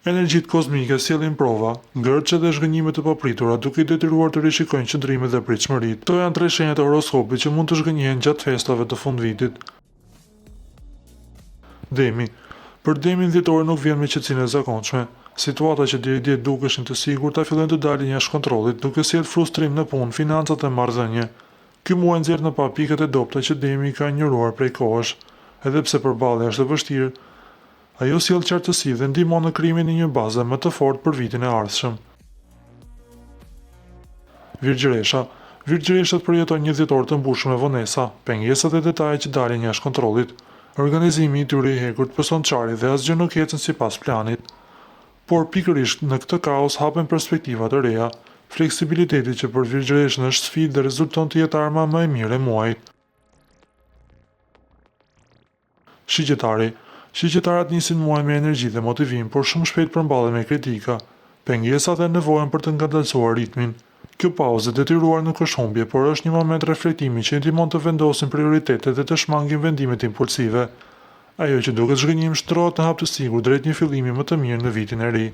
Energjitë kozmike sjellin prova, ngërçe dhe zhgënjime të papritura, duke i detyruar të rishikojnë qëndrimet dhe pritshmëritë. Këto janë 3 shenjat e horoskopit që mund të zhgënjehen gjatë festave të fundvitit. Demi. Për Demin dhjetore nuk vjen me qetësinë e zakonshme. Situata që deri dje dukeshin të sigurta fillojnë të dalin jashtë kontrollit, duke sjellë frustrim në punë, financat dhe marrëdhënie. Ky muaj nxjerr në pa pikat e dobta që Demi ka injoruar prej kohësh, edhe pse përballja është e vështirë. Ajo sjell qartësi dhe ndihmon në krijimin e një baze më të fortë për vitin e ardhshëm. Virgjëresha. Virgjëreshat përjetojnë një dhjetor të mbushur me vonesa, pengesat e detajet që dalin jashtë kontrollit. Organizimi i tyre i hekur të pësonçari dhe asgjë nuk ecën sipas planit. Por pikërisht në këtë kaos hapen perspektiva të reja, fleksibiliteti që për Virgjëreshën është sfidë dhe rezulton të jetë arma më e mirë e muajit. Shigjetari. Shigjetarët nisin muaj me energji dhe motivim, por shumë shpejt përmballen me kritika, pengesat dhe nevojën për të ngadalësuar ritmin. Kjo pauzë detyruar nuk është humbje, por është një moment reflektimi që ndihmon të vendosin prioritetet dhe të shmangin vendimet impulsive. Ajo që duket zhgënjim shtrohet në hap të sigurt drejt një fillimi më të mirë në vitin e ri.